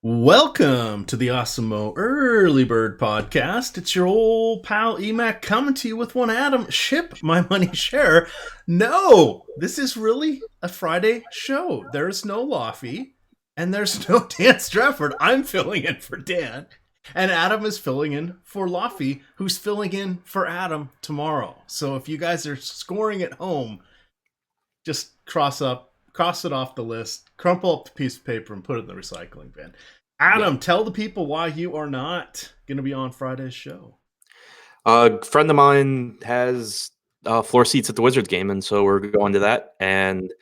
Welcome to the Awesemo Early Bird Podcast. It's your old pal Emac coming to you with one Adam. Ship my money share. No, this is really a Friday show. There's no Laffy and there's no Dan Strafford. I'm filling in for Dan. And Adam is filling in for Laffy, who's filling in for Adam tomorrow. So if you guys are scoring at home, just cross it off the list, crumple up the piece of paper, and put it in the recycling bin. Adam, tell the people why you are not going to be on Friday's show. A friend of mine has floor seats at the Wizards game, and so we're going to that. And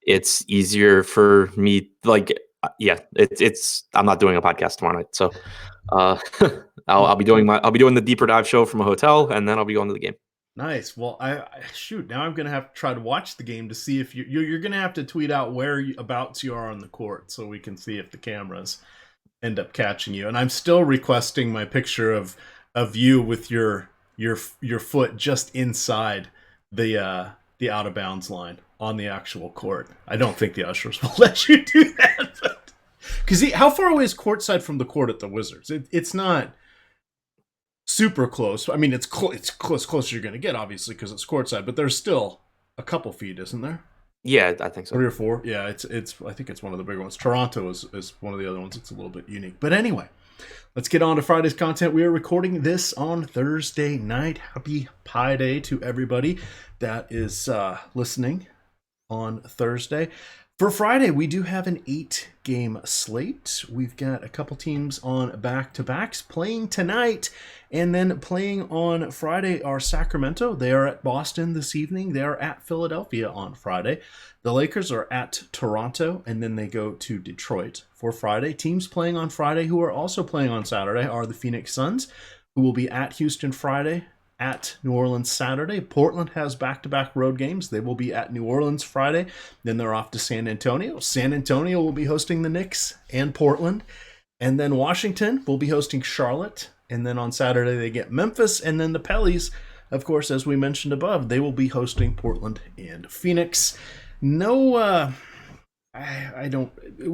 it's easier for me. It's. I'm not doing a podcast tomorrow night, so I'll be doing the deeper dive show from a hotel, and then I'll be going to the game. Nice. Well, now I'm going to have to try to watch the game to see if you're going to have to tweet out whereabouts you are on the court so we can see if the cameras end up catching you. And I'm still requesting my picture of you with your foot just inside the out of bounds line on the actual court. I don't think the ushers will let you do that. Because how far away is courtside from the court at the Wizards? It's not super close. I mean, it's closer you're going to get, obviously, because it's courtside, but there's still a couple feet, isn't there? Yeah, I think so. 3 or 4. Yeah, it's. I think it's one of the bigger ones. Toronto is one of the other ones. It's a little bit unique. But anyway, let's get on to Friday's content. We are recording this on Thursday night. Happy Pi Day to everybody that is listening on Thursday. For Friday, we do have an 8-game slate. We've got a couple teams on back-to-backs playing tonight, and then playing on Friday are Sacramento. They are at Boston this evening. They are at Philadelphia on Friday. The Lakers are at Toronto, and then they go to Detroit for Friday. Teams playing on Friday who are also playing on Saturday are the Phoenix Suns, who will be at Houston Friday, at New Orleans Saturday. Portland has back-to-back road games. They will be at New Orleans Friday. Then they're off to San Antonio. San Antonio will be hosting the Knicks and Portland. And then Washington will be hosting Charlotte. And then on Saturday they get Memphis. And then the Pellies, of course, as we mentioned above, they will be hosting Portland and Phoenix. No, I don't.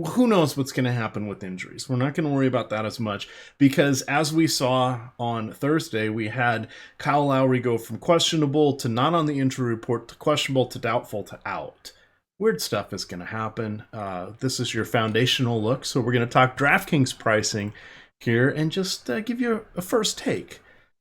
Who knows what's going to happen with injuries? We're not going to worry about that as much because, as we saw on Thursday, we had Kyle Lowry go from questionable to not on the injury report to questionable to doubtful to out. Weird stuff is going to happen. This is your foundational look, so we're going to talk DraftKings pricing here and just give you a first take,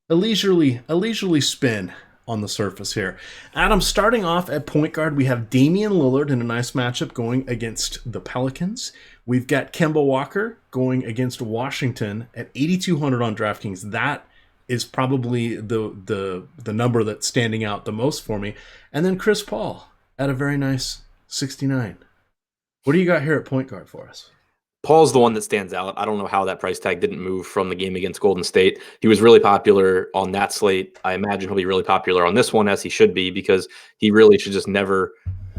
a leisurely spin on the surface here. Adam, starting off at point guard, we have Damian Lillard in a nice matchup going against the Pelicans. We've got Kemba Walker going against Washington at 8,200 on DraftKings. That is probably the number that's standing out the most for me. And then Chris Paul at a very nice 69. What do you got here at point guard for us? Paul's the one that stands out. I don't know how that price tag didn't move from the game against Golden State. He was really popular on that slate. I imagine he'll be really popular on this one, as he should be, because he really should just never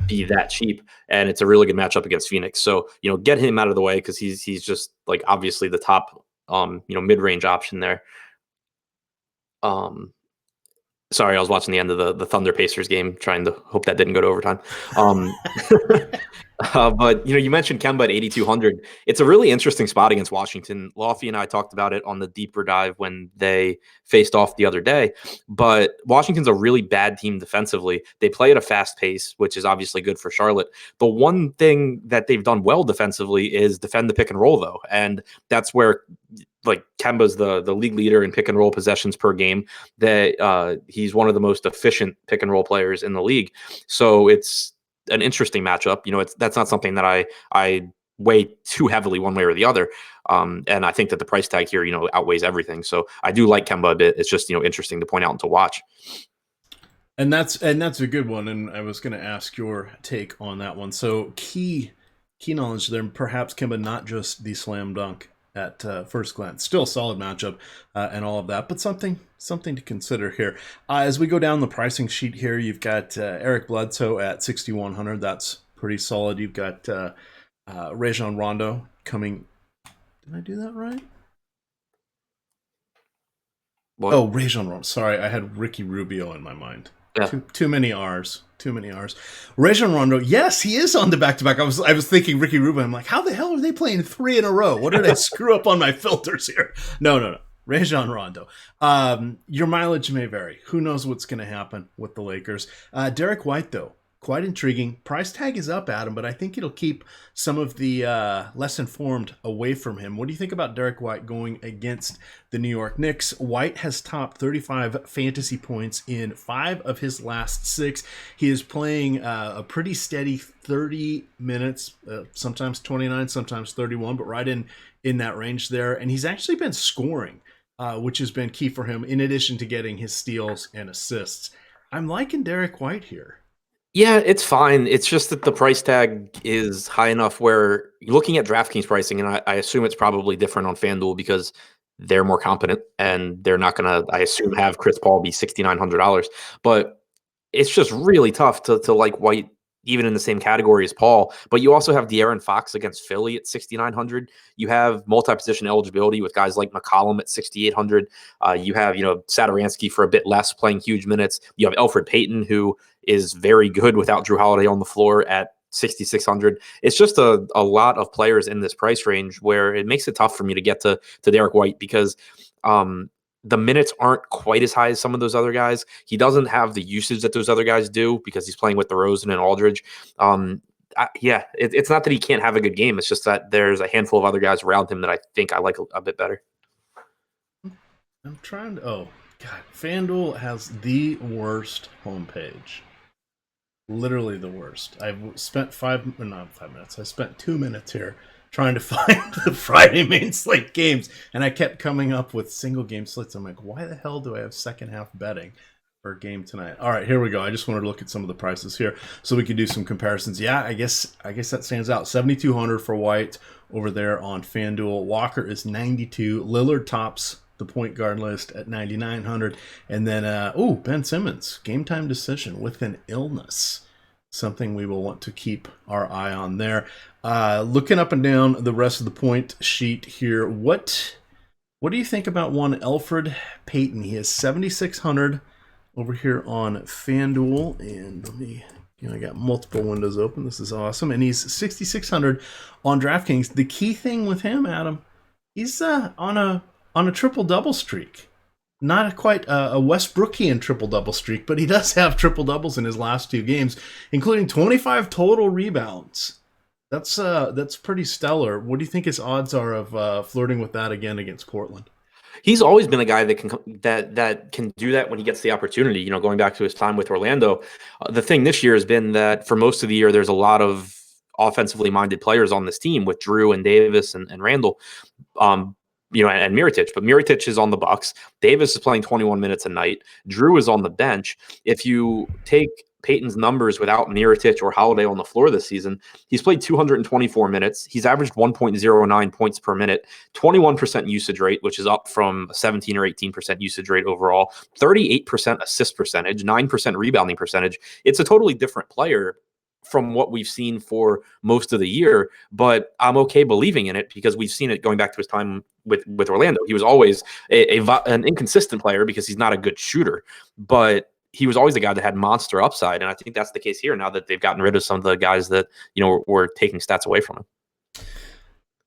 be that cheap. And it's a really good matchup against Phoenix. So, get him out of the way because he's just like obviously the top, mid-range option there. Sorry, I was watching the end of the Thunder Pacers game, trying to hope that didn't go to overtime. But you mentioned Kemba at 8,200. It's a really interesting spot against Washington. Laffy and I talked about it on the deeper dive when they faced off the other day. But Washington's a really bad team defensively. They play at a fast pace, which is obviously good for Charlotte. The one thing that they've done well defensively is defend the pick and roll, though, and that's where Kemba's the league leader in pick and roll possessions per game. That he's one of the most efficient pick and roll players in the league. So it's an interesting matchup. That's not something that I weigh too heavily one way or the other. And I think that the price tag here, outweighs everything. So I do like Kemba a bit. It's just, interesting to point out and to watch. And that's a good one. And I was going to ask your take on that one. So key knowledge there, perhaps Kemba not just the slam dunk at first glance. Still a solid matchup and all of that, but something to consider here. As we go down the pricing sheet here, you've got Eric Bledsoe at 6,100. That's pretty solid. You've got Rajon Rondo coming. Did I do that right? What? Oh, Rajon Rondo. Sorry, I had Ricky Rubio in my mind. Yeah. Too many R's. Too many R's. Rajon Rondo, yes, he is on the back-to-back. I was thinking Ricky Rubin. I'm like, how the hell are they playing 3 in a row? What did I screw up on my filters here? No. Rajon Rondo. Your mileage may vary. Who knows what's going to happen with the Lakers? Derek White, though, quite intriguing. Price tag is up, Adam, but I think it'll keep some of the less informed away from him. What do you think about Derek White going against the New York Knicks? White has topped 35 fantasy points in 5 of his last 6. He is playing a pretty steady 30 minutes, sometimes 29, sometimes 31, but right in that range there. And he's actually been scoring, which has been key for him, in addition to getting his steals and assists. I'm liking Derek White here. Yeah, it's fine. It's just that the price tag is high enough where looking at DraftKings pricing, and I assume it's probably different on FanDuel because they're more competent and they're not going to, I assume, have Chris Paul be $6,900. But it's just really tough to like White even in the same category as Paul. But you also have De'Aaron Fox against Philly at 6,900. You have multi-position eligibility with guys like McCollum at 6,800. You have, Satoransky for a bit less playing huge minutes. You have Elfrid Payton, who is very good without Drew Holiday on the floor at 6,600. It's just a lot of players in this price range where it makes it tough for me to get to Derek White because the minutes aren't quite as high as some of those other guys. He doesn't have the usage that those other guys do because he's playing with DeRozan and Aldridge. It's not that he can't have a good game. It's just that there's a handful of other guys around him that I think I like a bit better. I'm trying to. Oh, God. FanDuel has the worst homepage. Literally the worst. I've spent 5 minutes. I spent 2 minutes here trying to find the Friday main slate games, and I kept coming up with single game slits. I'm like, why the hell do I have second half betting for a game tonight? All right, here we go. I just wanted to look at some of the prices here so we could do some comparisons. Yeah, I guess that stands out. 7,200 for White over there on FanDuel. Walker is 92. Lillard tops the point guard list at 9,900, and then Ben Simmons, game time decision with an illness. Something we will want to keep our eye on there. Looking up and down the rest of the point sheet here, what do you think about one Elfrid Payton? He is 7,600 over here on FanDuel, and let me, I got multiple windows open. This is awesome, and he's 6,600 on DraftKings. The key thing with him, Adam, he's on a triple-double streak. Not quite a Westbrookian triple-double streak, but he does have triple-doubles in his last 2 games, including 25 total rebounds. That's pretty stellar. What do you think his odds are of flirting with that again against Portland? He's always been a guy that can do that when he gets the opportunity. Going back to his time with Orlando, the thing this year has been that for most of the year, there's a lot of offensively minded players on this team with Drew and Davis and Randall. And Mirotic, but Mirotic is on the Bucks. Davis is playing 21 minutes a night. Drew is on the bench. If you take Payton's numbers without Mirotic or Holiday on the floor this season, he's played 224 minutes. He's averaged 1.09 points per minute, 21% usage rate, which is up from 17 or 18% usage rate overall, 38% assist percentage, 9% rebounding percentage. It's a totally different player from what we've seen for most of the year, but I'm okay believing in it because we've seen it going back to his time with Orlando. He was always an inconsistent player because he's not a good shooter, but he was always the guy that had monster upside, and I think that's the case here now that they've gotten rid of some of the guys that were taking stats away from him.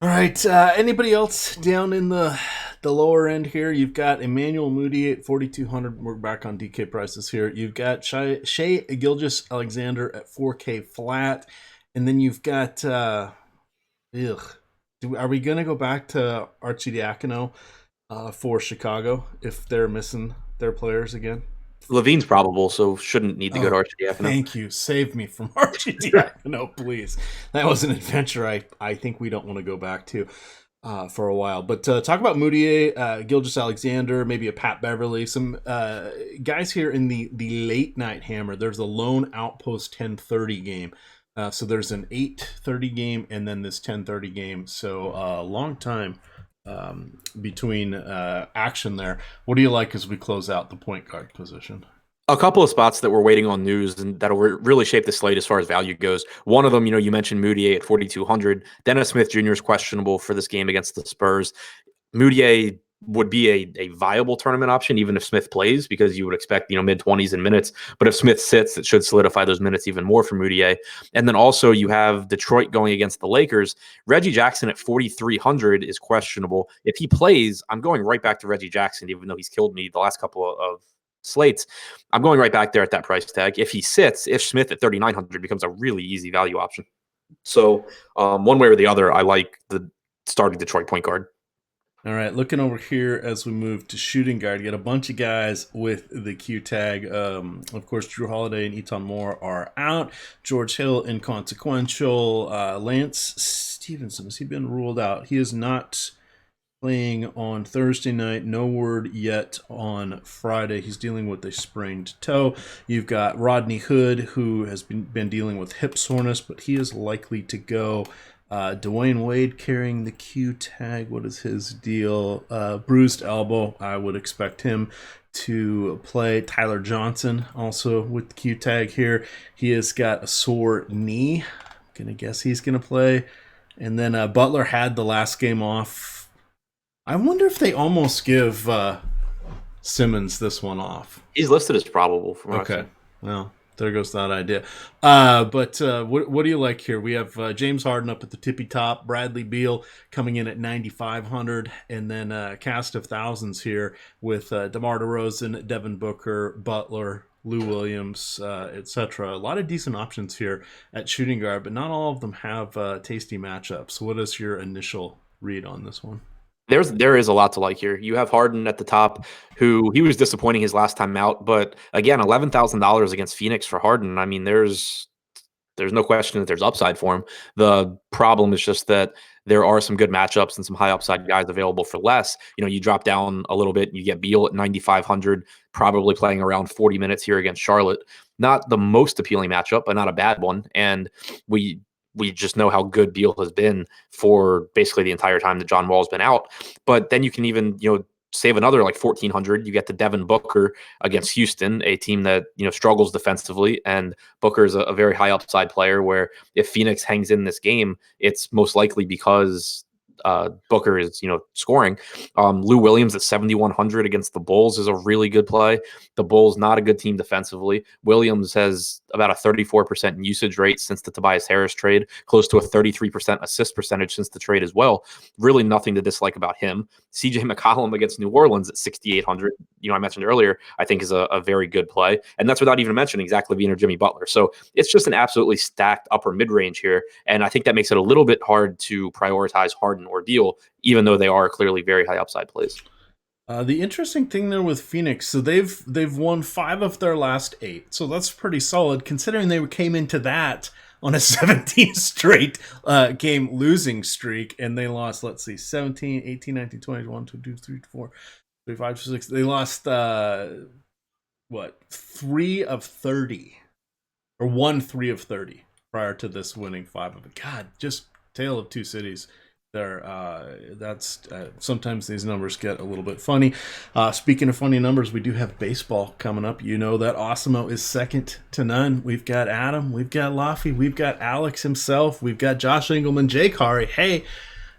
All right, anybody else down in the lower end here? You've got Emmanuel Mudiay at 4,200. We're back on DK prices here. You've got Shai Gilgeous-Alexander at 4K flat, and then you've got are we going to go back to Arcidiacono for Chicago if they're missing their players again? Levine's probable, so shouldn't need to go to Arcidiacono. Thank you. Save me from Arcidiacono, please. That was an adventure I think we don't want to go back to for a while. But talk about Mudiay, Gilgeous-Alexander, maybe a Pat Beverly, some guys here in the late night hammer. There's a lone outpost 10:30 game. So there's an 8:30 game and then this 10:30 game. So a long time between action there. What do you like as we close out the point guard position? A couple of spots that we're waiting on news and that'll really shape the slate as far as value goes. One of them, you mentioned Mudiay at 4,200. Dennis Smith Jr. is questionable for this game against the Spurs. Mudiay would be a viable tournament option, even if Smith plays, because you would expect, mid-20s in minutes. But if Smith sits, it should solidify those minutes even more for Mudiay. And then also you have Detroit going against the Lakers. Reggie Jackson at 4,300 is questionable. If he plays, I'm going right back to Reggie Jackson, even though he's killed me the last couple of slates. I'm going right back there at that price tag. If he sits, if Smith at 3,900 becomes a really easy value option. So one way or the other, I like the starting Detroit point guard. All right, looking over here as we move to shooting guard, you got a bunch of guys with the Q tag. Of course, Drew Holiday and Eton Moore are out. George Hill, inconsequential. Lance Stevenson, has he been ruled out? He is not playing on Thursday night. No word yet on Friday. He's dealing with a sprained toe. You've got Rodney Hood, who has been dealing with hip soreness, but he is likely to go. Dwayne Wade carrying the Q tag. What is his deal? Bruised elbow. I would expect him to play. Tyler Johnson also with the Q tag here. He has got a sore knee. I'm going to guess he's going to play. And then Butler had the last game off. I wonder if they almost give Simmons this one off. He's listed as probable. Okay. Well, there goes that idea. But what do you like here? We have James Harden up at the tippy top, Bradley Beal coming in at 9,500, and then a cast of thousands here with DeMar DeRozan, Devin Booker, Butler, Lou Williams, etc. A lot of decent options here at shooting guard, but not all of them have tasty matchups. What is your initial read on this one? There is a lot to like here. You have Harden at the top, who he was disappointing his last time out, but again, $11,000 against Phoenix for Harden. I mean, there's no question that there's upside for him. The problem is just that there are some good matchups and some high upside guys available for less. You drop down a little bit, and you get Beal at 9,500, probably playing around 40 minutes here against Charlotte. Not the most appealing matchup, but not a bad one. And we just know how good Beal has been for basically the entire time that John Wall's been out. But then you can even, save another like 1,400. You get the Devin Booker against Houston, a team that, struggles defensively. And Booker is a very high upside player where if Phoenix hangs in this game, it's most likely because Booker is, scoring. Lou Williams at 7,100 against the Bulls is a really good play. The Bulls, not a good team defensively. Williams has about a 34% usage rate since the Tobias Harris trade, close to a 33% assist percentage since the trade as well. Really nothing to dislike about him. CJ McCollum against New Orleans at 6,800, I mentioned earlier, I think is a very good play. And that's without even mentioning Zach LaVine or Jimmy Butler. So it's just an absolutely stacked upper mid-range here. And I think that makes it a little bit hard to prioritize Harden or Deal, even though they are clearly very high upside plays. The interesting thing there with Phoenix, so they've won 5 of their last 8, so that's pretty solid considering they came into that on a 17 straight game losing streak, and they lost, 17, 18, 19, 20, 1, 2, 3, 4, 5, 6. They lost 3 of 30, or 1 3 of 30 prior to this winning 5 of it. God, just tale of two cities. That's sometimes these numbers get a little bit funny. Speaking of funny numbers, we do have baseball coming up. You know that Osimo is second to none. We've got Adam, we've got Laffy, we've got Alex himself, we've got Josh Engelman, Jake Hari. Hey,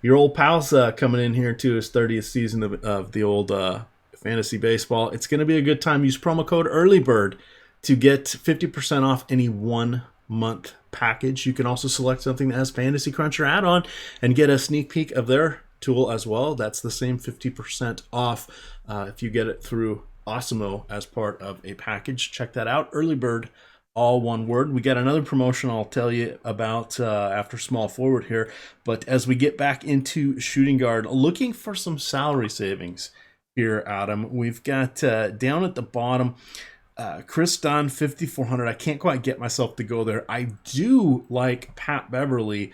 your old pal's coming in here to his 30th season of the old fantasy baseball. It's going to be a good time. Use promo code EARLYBIRD to get 50% off any 1 month package. You can also select something that has Fantasy Cruncher add-on and get a sneak peek of their tool as well. That's the same 50% off if you get it through Osimo as part of a package. Check that out. Early Bird, all one word. We got another promotion I'll tell you about after small forward here. But as we get back into shooting guard, looking for some salary savings here, Adam. We've got down at the bottom, Chris Dunn, 5,400. I can't quite get myself to go there. I do like Pat Beverly.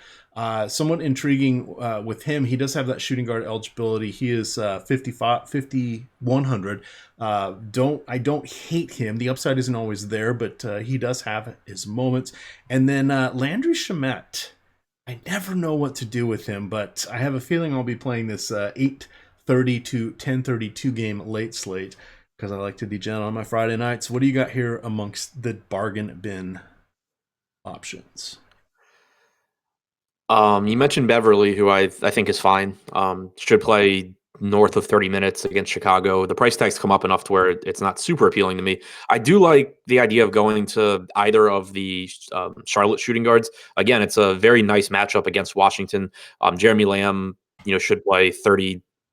Somewhat intriguing with him. He does have that shooting guard eligibility. He is 5,100. I don't hate him. The upside isn't always there, but he does have his moments. And then Landry Shamet. I never know what to do with him, but I have a feeling I'll be playing this 8:30 to 10:32 game late slate, because I like to degen on my Friday nights. What do you got here amongst the bargain bin options? You mentioned Beverly, who I think is fine. Should play north of 30 minutes against Chicago. The price tags come up enough to where it's not super appealing to me. I do like the idea of going to either of the Charlotte shooting guards. Again, it's a very nice matchup against Washington. Jeremy Lamb, should play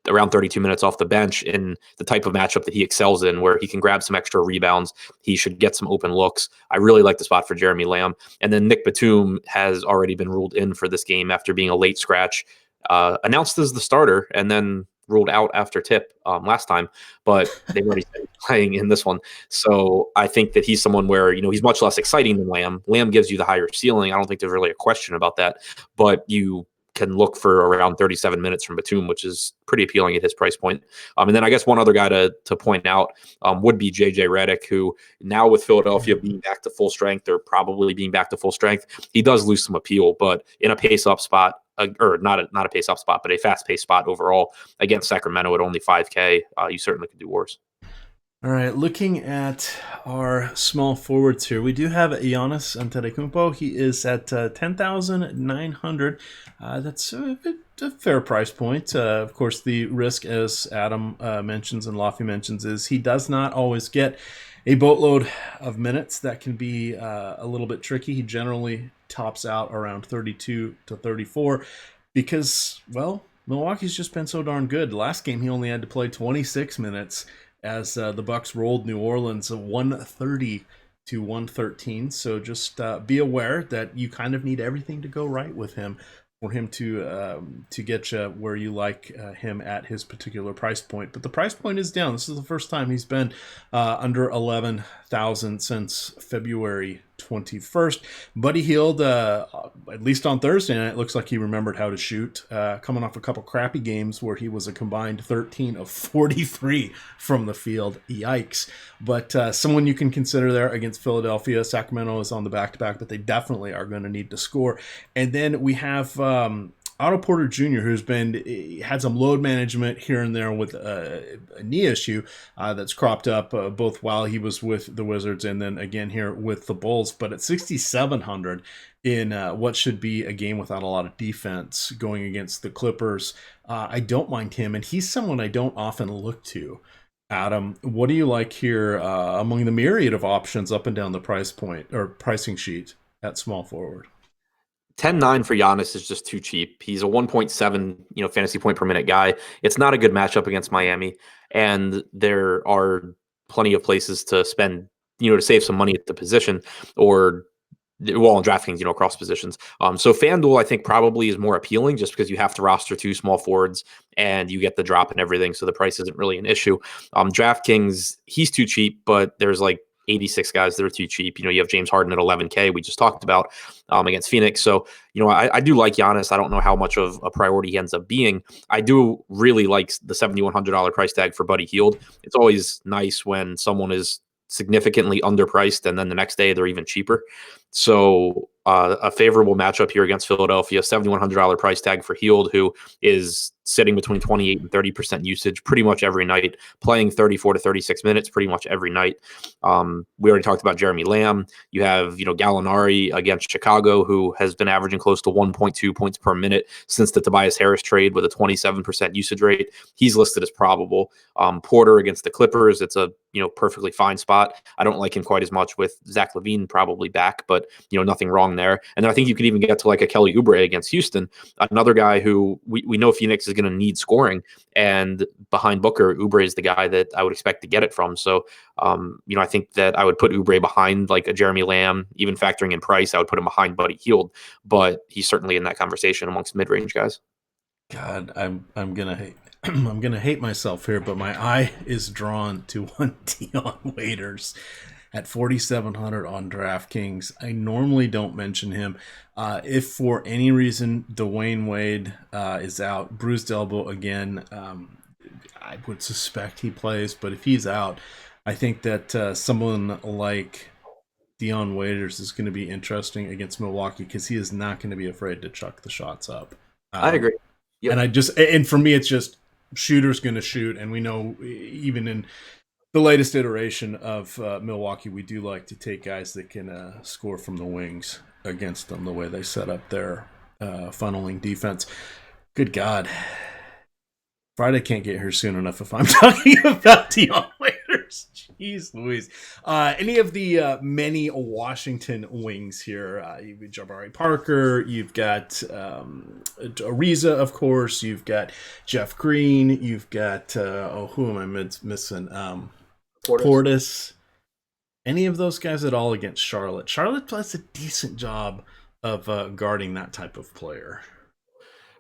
around 32 minutes off the bench in the type of matchup that he excels in, where he can grab some extra rebounds. He should get some open looks. I really like the spot for Jeremy Lamb. And then Nick Batum has already been ruled in for this game after being a late scratch, announced as the starter, and then ruled out after tip last time, but they've already started playing in this one. So I think that he's someone where, he's much less exciting than Lamb. Lamb gives you the higher ceiling. I don't think there's really a question about that, but you can look for around 37 minutes from Batum, which is pretty appealing at his price point. And then I guess one other guy to point out would be JJ Redick, who now with Philadelphia being back to full strength, or probably being back to full strength, he does lose some appeal, but in a pace-up spot, or not a pace-up spot, but a fast-paced spot overall against Sacramento at only 5K, you certainly could do worse. All right, looking at our small forwards here, we do have Giannis Antetokounmpo. He is at 10,900. That's a fair price point. Of course, the risk, as Adam mentions and Lofty mentions, is he does not always get a boatload of minutes. That can be a little bit tricky. He generally tops out around 32 to 34 because, well, Milwaukee's just been so darn good. Last game, he only had to play 26 minutes as the Bucks rolled New Orleans 130 to 113. So just be aware that you kind of need everything to go right with him for him to get you where you like him at his particular price point. But the price point is down. This is the first time he's been under 11,000 since February 21st. Buddy Hield, at least on Thursday night, it looks like he remembered how to shoot, coming off a couple crappy games where he was a combined 13 of 43 from the field. Yikes. But someone you can consider there against Philadelphia. Sacramento is on the back-to-back, but they definitely are going to need to score. And then we have Otto Porter Jr., who's had some load management here and there with a knee issue that's cropped up both while he was with the Wizards and then again here with the Bulls. But at 6,700 in what should be a game without a lot of defense going against the Clippers, I don't mind him, and he's someone I don't often look to. Adam, what do you like here among the myriad of options up and down the price point or pricing sheet at small forward? 10-9 for Giannis is just too cheap. He's a 1.7, fantasy point per minute guy. It's not a good matchup against Miami, and there are plenty of places to spend, to save some money at the position, or well, in DraftKings, across positions. So FanDuel, I think, probably is more appealing just because you have to roster two small forwards and you get the drop and everything, so the price isn't really an issue. DraftKings, he's too cheap, but there's like 86 guys that are too cheap. You have James Harden at 11K, we just talked about, against Phoenix. So, I do like Giannis. I don't know how much of a priority he ends up being. I do really like the $7,100 price tag for Buddy Hield. It's always nice when someone is significantly underpriced and then the next day they're even cheaper. So a favorable matchup here against Philadelphia, $7,100 price tag for Hield, who is sitting between 28 and 30% usage pretty much every night, playing 34 to 36 minutes pretty much every night. We already talked about Jeremy Lamb. You have, Gallinari against Chicago, who has been averaging close to 1.2 points per minute since the Tobias Harris trade with a 27% usage rate. He's listed as probable. Porter against the Clippers, it's a perfectly fine spot. I don't like him quite as much with Zach LaVine probably back, but nothing wrong there. And then I think you could even get to like a Kelly Oubre against Houston, another guy who we know Phoenix is going to need scoring, and behind Booker, Oubre is the guy that I would expect to get it from. So I think that I would put Oubre behind like a Jeremy Lamb, even factoring in price. I would put him behind Buddy Hield, but he's certainly in that conversation amongst mid-range guys. God, I'm gonna hate I'm gonna hate myself here, but my eye is drawn to one Dion Waiters at 4,700 on DraftKings. I normally don't mention him. If for any reason Dwayne Wade is out, bruised elbow again, I would suspect he plays. But if he's out, I think that someone like Dion Waiters is going to be interesting against Milwaukee because he is not going to be afraid to chuck the shots up. I agree. Yep. And for me, it's just shooter's going to shoot. And we know even in the latest iteration of Milwaukee, we do like to take guys that can score from the wings against them, the way they set up their funneling defense. Good God. Friday can't get here soon enough if I'm talking about Dion Waiters. Jeez Louise. Any of the many Washington wings here? You've got Jabari Parker. You've got Ariza, of course. You've got Jeff Green. You've got, who am I missing? Portis. Any of those guys at all against Charlotte? Charlotte does a decent job of guarding that type of player.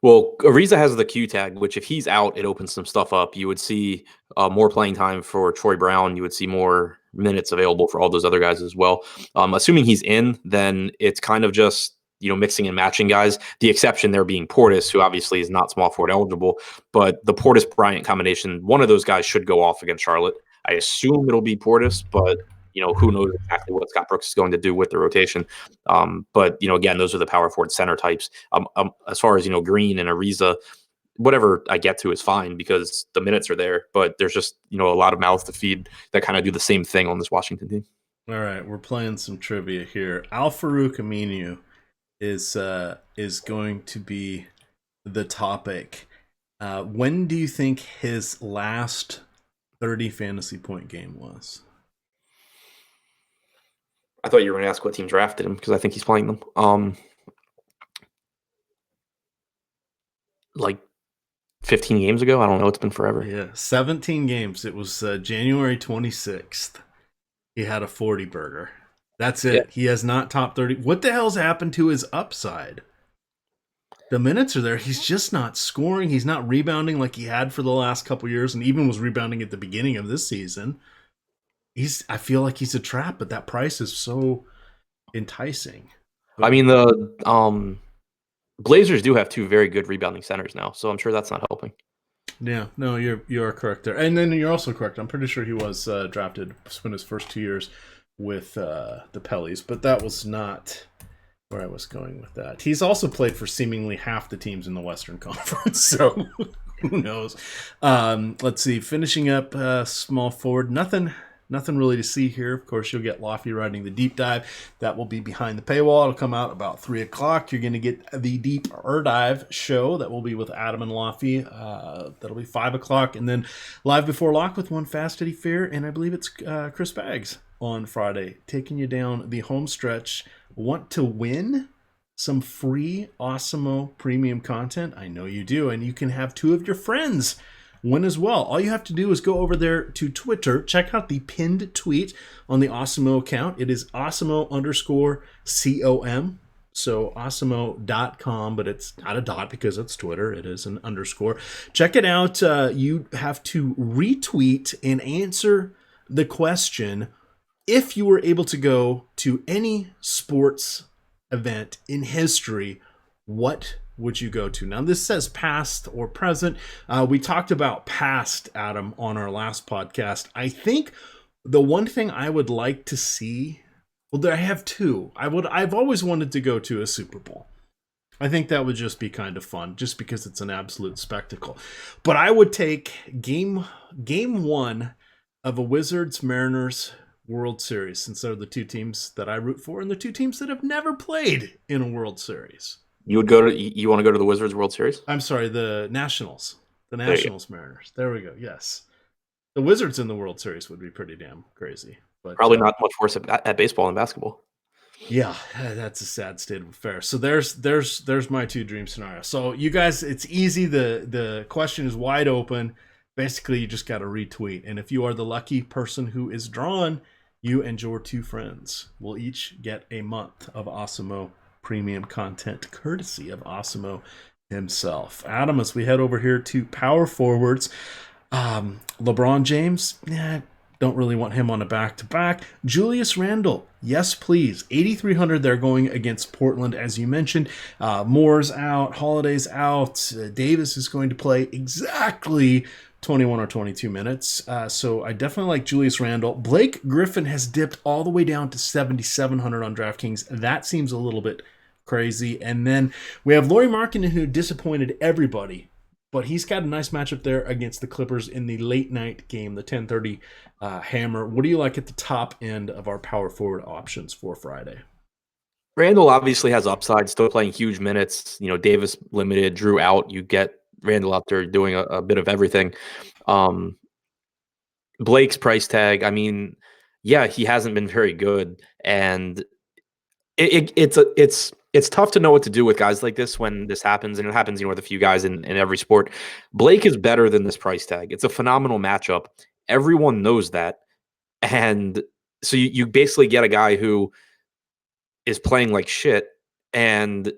Well, Ariza has the Q tag, which if he's out, it opens some stuff up. You would see more playing time for Troy Brown. You would see more minutes available for all those other guys as well. Assuming he's in, then it's kind of just mixing and matching guys. The exception there being Portis, who obviously is not small forward eligible, but the Portis Bryant combination, one of those guys should go off against Charlotte. I assume it'll be Portis, but who knows exactly what Scott Brooks is going to do with the rotation. But again, those are the power forward center types. As far as Green and Ariza, whatever I get to is fine because the minutes are there. But there's just a lot of mouths to feed that kind of do the same thing on this Washington team. All right, we're playing some trivia here. Al-Farouq Aminu is going to be the topic. When do you think his last 30 fantasy point game was? I thought you were going to ask what team drafted him because I think he's playing them. Like 15 games ago? I don't know. It's been forever. Yeah, 17 games. It was January 26th. He had a 40 burger. That's it. Yeah. He has not top 30. What the hell's happened to his upside? The minutes are there. He's just not scoring. He's not rebounding like he had for the last couple years and even was rebounding at the beginning of this season. I feel like he's a trap, but that price is so enticing. I mean, the Blazers do have two very good rebounding centers now, so I'm sure that's not helping. Yeah, no, you are correct there. And then you're also correct. I'm pretty sure he was drafted, spent his first 2 years with the Pellies, but that was not where I was going with that. He's also played for seemingly half the teams in the Western Conference, so who knows? Let's see. Finishing up small forward, Nothing really to see here. Of course, you'll get Lofty writing the deep dive. That will be behind the paywall. It'll come out about 3 o'clock. You're going to get the deeper dive show that will be with Adam and Lofty. That'll be 5 o'clock. And then live before lock with one Fast Eddie Fair. And I believe it's Chris Baggs on Friday, taking you down the home stretch. Want to win some free Awesemo premium content? I know you do. And you can have 2 of your friends win as well. All you have to do is go over there to Twitter, check out the pinned tweet on the Awesemo account. It is Awesemo_COM. So Awesemo.com, but it's not a dot because it's Twitter. It is an underscore. Check it out. You have to retweet and answer the question: if you were able to go to any sports event in history, what would you go to? Now, this says past or present. We talked about past, Adam, on our last podcast. I think the one thing I would like to see, well, I have 2. I've always wanted to go to a Super Bowl. I think that would just be kind of fun, just because it's an absolute spectacle. But I would take game 1 of a Wizards-Mariners World Series, since they're the 2 teams that I root for and the 2 teams that have never played in a World Series. You want to go to the Wizards World Series? I'm sorry, the Nationals. The Nationals Mariners. There we go. Yes. The Wizards in the World Series would be pretty damn crazy. But probably not much worse at baseball and basketball. Yeah, that's a sad state of affairs. So there's my 2 dream scenarios. So you guys, it's easy. The question is wide open. Basically, you just got to retweet. And if you are the lucky person who is drawn, you and your 2 friends will each get a month of Awesemo premium content courtesy of Awesemo himself. Adam, as we head over here to power forwards, LeBron James, don't really want him on a back-to-back. Julius Randle, yes please. 8,300 they're going against Portland, as you mentioned. Moore's out, Holiday's out. Davis is going to play exactly 21 or 22 minutes. So I definitely like Julius Randle. Blake Griffin has dipped all the way down to 7,700 on DraftKings. That seems a little bit crazy. And then we have Lauri Markkanen, who disappointed everybody, but he's got a nice matchup there against the Clippers in the late night game, the 10:30 hammer. What do you like at the top end of our power forward options for Friday? Randall obviously has upside, still playing huge minutes. Davis limited, Drew out. You get Randall out there doing a bit of everything. Blake's price tag, I mean, yeah, he hasn't been very good, and it's tough to know what to do with guys like this when this happens, and it happens, with a few guys in every sport. Blake is better than this price tag. It's a phenomenal matchup. Everyone knows that, and so you basically get a guy who is playing like shit and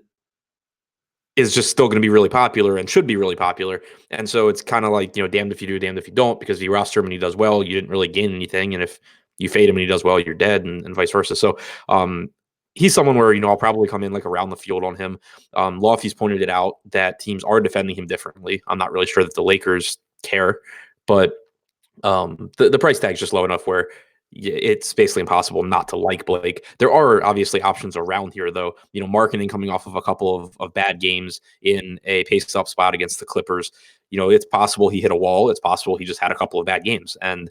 is just still going to be really popular and should be really popular. And so it's kind of like, damned if you do, damned if you don't, because if you roster him and he does well, you didn't really gain anything. And if you fade him and he does well, you're dead, and vice versa. So he's someone where, I'll probably come in like around the field on him. Lofty's pointed it out that teams are defending him differently. I'm not really sure that the Lakers care, but the price tag is just low enough where it's basically impossible not to like Blake. There are obviously options around here, though. Marketing coming off of a couple of bad games in a pace-up spot against the Clippers. It's possible he hit a wall. It's possible he just had a couple of bad games. And,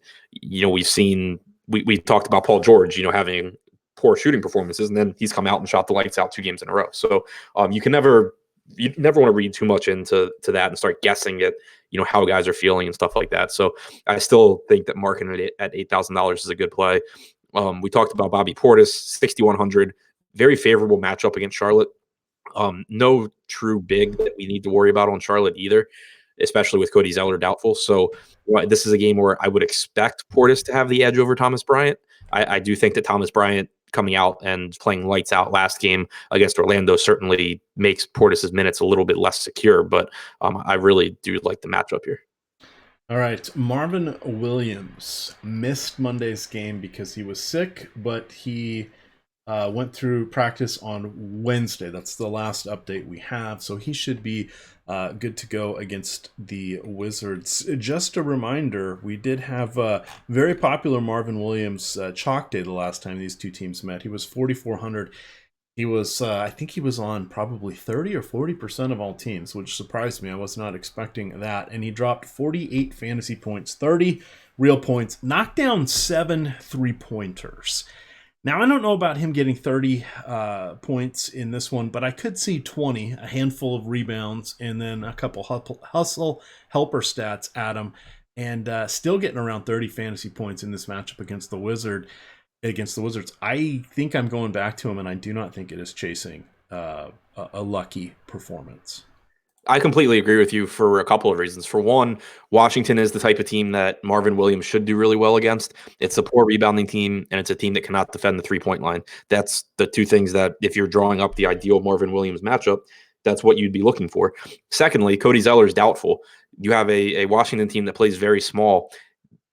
we've seen – we talked about Paul George, having poor shooting performances, and then he's come out and shot the lights out 2 games in a row. So you never want to read too much into that and start guessing at how guys are feeling and stuff like that. So I still think that marking it at $8,000 is a good play. We talked about Bobby Portis, 6,100, very favorable matchup against Charlotte. No true big that we need to worry about on Charlotte either, especially with Cody Zeller doubtful. So this is a game where I would expect Portis to have the edge over Thomas Bryant. I do think that Thomas Bryant coming out and playing lights out last game against Orlando certainly makes Portis' minutes a little bit less secure, but I really do like the matchup here. All right, Marvin Williams missed Monday's game because he was sick, but he went through practice on Wednesday. That's the last update we have, so he should be good to go against the Wizards. Just a reminder, we did have a very popular Marvin Williams chalk day the last time these two teams met. He was 4,400. He was, I think he was on probably 30 or 40% of all teams, which surprised me. I was not expecting that. And he dropped 48 fantasy points, 30 real points, knocked down 7 3-pointers. Now, I don't know about him getting 30 points in this one, but I could see 20, a handful of rebounds, and then a couple hustle helper stats at him, and still getting around 30 fantasy points in this matchup against the Wizards. I think I'm going back to him, and I do not think it is chasing a lucky performance. I completely agree with you for a couple of reasons. For one, Washington is the type of team that Marvin Williams should do really well against. It's a poor rebounding team, and it's a team that cannot defend the three-point line. That's the two things that, if you're drawing up the ideal Marvin Williams matchup, that's what you'd be looking for. Secondly, Cody Zeller is doubtful. You have a Washington team that plays very small.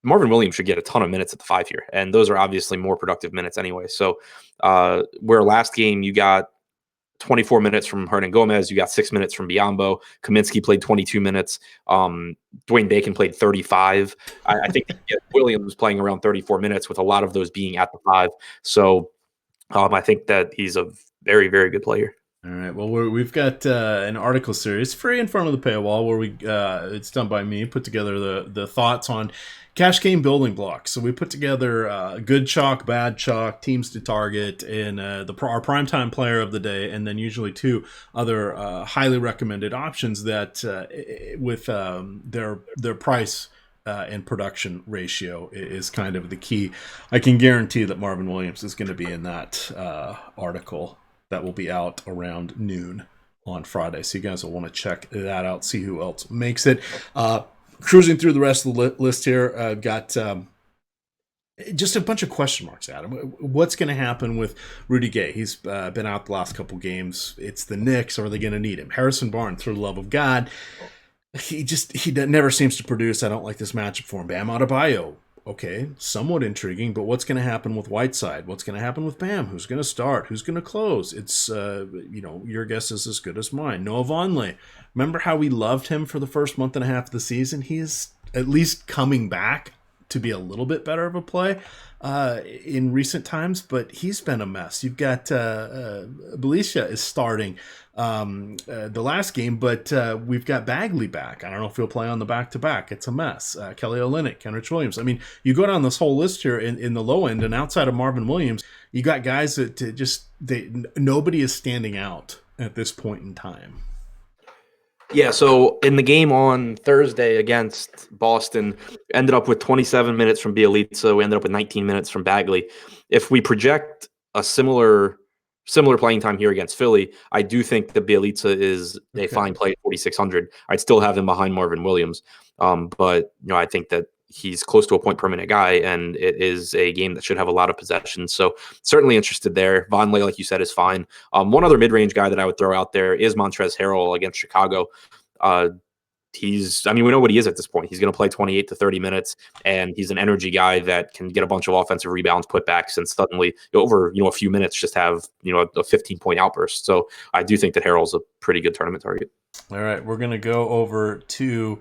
Marvin Williams should get a ton of minutes at the 5 here, and those are obviously more productive minutes anyway. So where last game you got 24 minutes from Hernan Gomez, you got 6 minutes from Biyombo. Kaminsky played 22 minutes. Dwayne Bacon played 35. I think Williams was playing around 34 minutes, with a lot of those being at the 5. So I think that he's a very, very good player. All right. Well, we've got an article series free in front of the paywall where it's done by me, put together the thoughts on cash game building blocks. So we put together good chalk, bad chalk, teams to target, and our primetime player of the day, and then usually 2 other highly recommended options that with their price and production ratio is kind of the key. I can guarantee that Marvin Williams is going to be in that article that will be out around noon on Friday. So you guys will want to check that out, see who else makes it. Cruising through the rest of the list here, I've got just a bunch of question marks, Adam. What's going to happen with Rudy Gay? He's been out the last couple games. It's the Knicks. Are they going to need him? Harrison Barnes, for the love of God. He never seems to produce. I don't like this matchup for him. Bam Adebayo. Okay, somewhat intriguing, but what's going to happen with Whiteside? What's going to happen with Bam? Who's going to start? Who's going to close? It's, your guess is as good as mine. Noah Vonleh. Remember how we loved him for the first month and a half of the season? He is at least coming back to be a little bit better of a play in recent times, but he's been a mess. You've got Belisha is starting the last game, but we've got Bagley back. I don't know if he'll play on the back-to-back. It's a mess. Kelly Olynyk, Kenrich Williams. I mean, you go down this whole list here in the low end, and outside of Marvin Williams, you got guys that nobody is standing out at this point in time. Yeah, so in the game on Thursday against Boston, ended up with 27 minutes from Bielitsa. We ended up with 19 minutes from Bagley. If we project a similar playing time here against Philly, I do think that Bielitsa is a Okay. fine play at 4,600. I'd still have him behind Marvin Williams, but I think that he's close to a point per minute guy, and it is a game that should have a lot of possession. So certainly interested there. Vonleh, like you said, is fine. One other mid-range guy that I would throw out there is Montrezl Harrell against Chicago. Uh, we know what he is at this point. He's going to play 28 to 30 minutes, and he's an energy guy that can get a bunch of offensive rebounds, putbacks, and suddenly over a few minutes just have a 15-point outburst. So I do think that Harrell's a pretty good tournament target. All right, we're going to go over to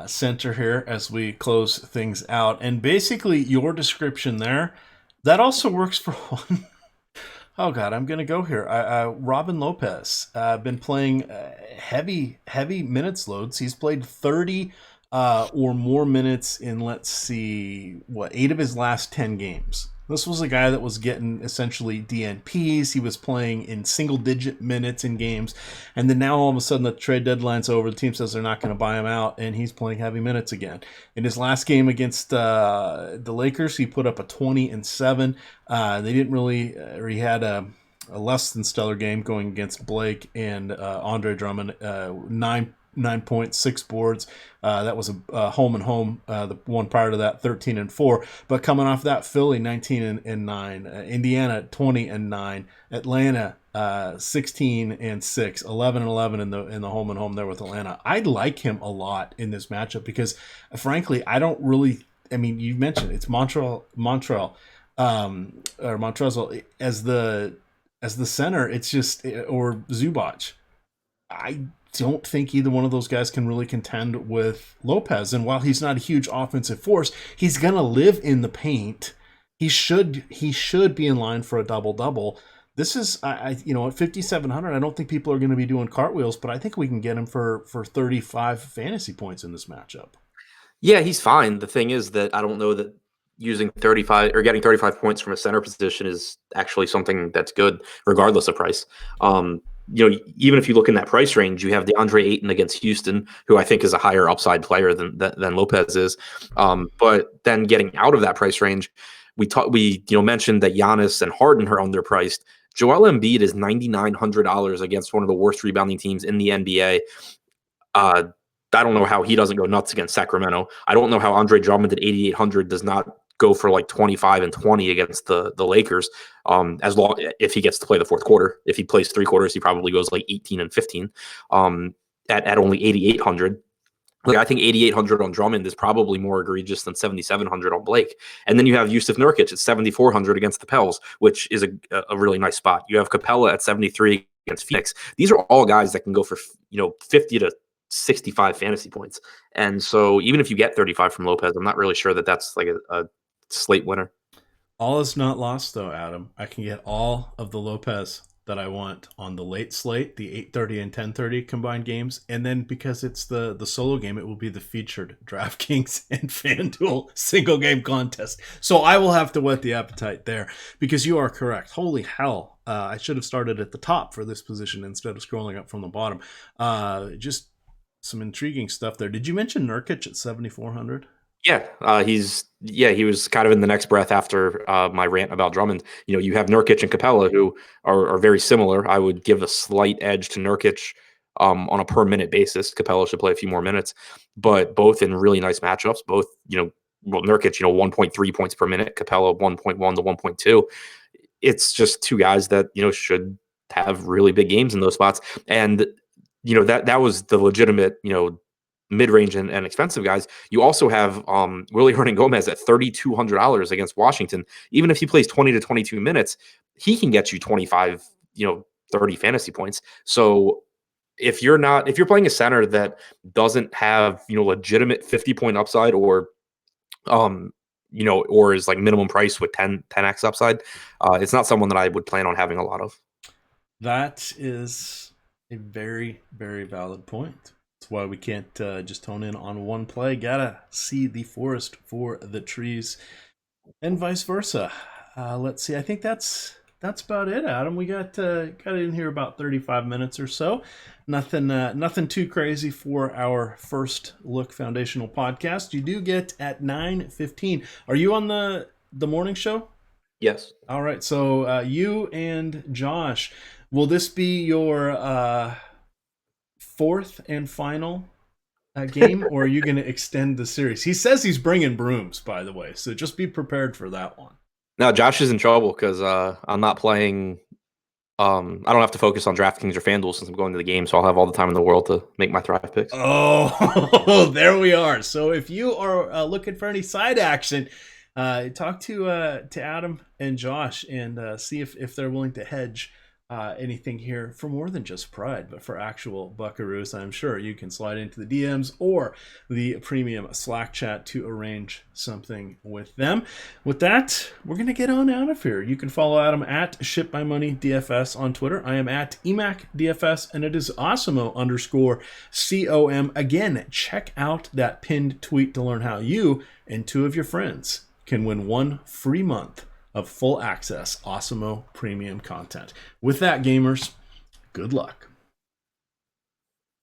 center here as we close things out. And basically, your description there, that also works for one. Oh, God, I'm going to go here. Robin Lopez, been playing heavy minutes loads. He's played 30 or more minutes in, let's see, 8 of his last 10 games. This was a guy that was getting essentially DNPs. He was playing in single-digit minutes in games. And then now all of a sudden the trade deadline's over. The team says they're not going to buy him out, and he's playing heavy minutes again. In his last game against the Lakers, he put up a 20-7. They didn't really, or he had a less than stellar game going against Blake and Andre Drummond, 9 points, 6 boards. That was a home and home. The one prior to that, 13-4. But coming off that, Philly 19-9, Indiana 20-9, Atlanta 16-6, 11-11 in the home and home there with Atlanta. I like him a lot in this matchup because, frankly, I don't really. I mean, you mentioned it's Montrezl or Montrezl as the center. It's just or Zubac. I don't think either one of those guys can really contend with Lopez. And while he's not a huge offensive force, he's gonna live in the paint. He should be in line for a double-double. This is at 5,700. I don't think people are going to be doing cartwheels, but I think we can get him for 35 fantasy points in this matchup. Yeah, he's fine. The thing is that I don't know that using 35 or getting 35 points from a center position is actually something that's good, regardless of price. Even if you look in that price range, you have DeAndre Ayton against Houston, who I think is a higher upside player than Lopez is. But then getting out of that price range, we mentioned that Giannis and Harden are underpriced. Joel Embiid is $9,900 against one of the worst rebounding teams in the NBA. I don't know how he doesn't go nuts against Sacramento. I don't know how Andre Drummond at 8,800 does not go for like 25 and 20 against the Lakers. If he gets to play the fourth quarter. If he plays 3 quarters, he probably goes like 18 and 15 at only 8,800. Like, I think 8,800 on Drummond is probably more egregious than 7,700 on Blake. And then you have Yusuf Nurkic at 7,400 against the Pels, which is a really nice spot. You have Capella at 73 against Phoenix. These are all guys that can go for 50 to 65 fantasy points. And so even if you get 35 from Lopez, I'm not really sure that that's like a slate winner. All is not lost, though, Adam. I can get all of the Lopez that I want on the late slate, the 8:30 and 10:30 combined games, and then because it's the solo game, it will be the featured DraftKings and FanDuel single game contest. So I will have to whet the appetite there because you are correct. Holy hell! I should have started at the top for this position instead of scrolling up from the bottom. Just some intriguing stuff there. Did you mention Nurkic at 7,400? Yeah, he was kind of in the next breath after my rant about Drummond. You have Nurkic and Capella who are very similar. I would give a slight edge to Nurkic on a per minute basis. Capella should play a few more minutes, but both in really nice matchups. Both, Nurkic, 1.3 points per minute, Capella 1.1 to 1.2. It's just two guys that should have really big games in those spots, and that was the legitimate mid-range and expensive guys. You also have Willie Hernangomez at $3,200 against Washington. Even if he plays 20 to 22 minutes, he can get you 25, 30 fantasy points. So if you're playing a center that doesn't have legitimate 50-point upside or or is like minimum price with 10x upside, it's not someone that I would plan on having a lot of. That is a very, very valid point. That's why we can't just hone in on one play. Gotta see the forest for the trees, and vice versa. Let's see. I think that's that's about it, Adam. We got in here about 35 minutes or so. Nothing too crazy for our first look foundational podcast. You do get at 9:15. Are you on the morning show? Yes. All right. So you and Josh, will this be your fourth and final game, or are you going to extend the series? He says he's bringing brooms, by the way, so just be prepared for that one. No, Josh is in trouble because I'm not playing. I don't have to focus on DraftKings or FanDuel since I'm going to the game, so I'll have all the time in the world to make my Thrive picks. Oh, there we are. So if you are looking for any side action, talk to Adam and Josh and see if they're willing to hedge anything here for more than just pride, but for actual buckaroos. I'm sure you can slide into the DMs or the premium Slack chat to arrange something with them. With that, we're going to get on out of here. You can follow Adam at ShipMyMoneyDFS on Twitter. I am at EmacDFS, and it is Awesemo_COM. Again, check out that pinned tweet to learn how you and two of your friends can win 1 free month of full access Awesemo premium content. With that, gamers, good luck.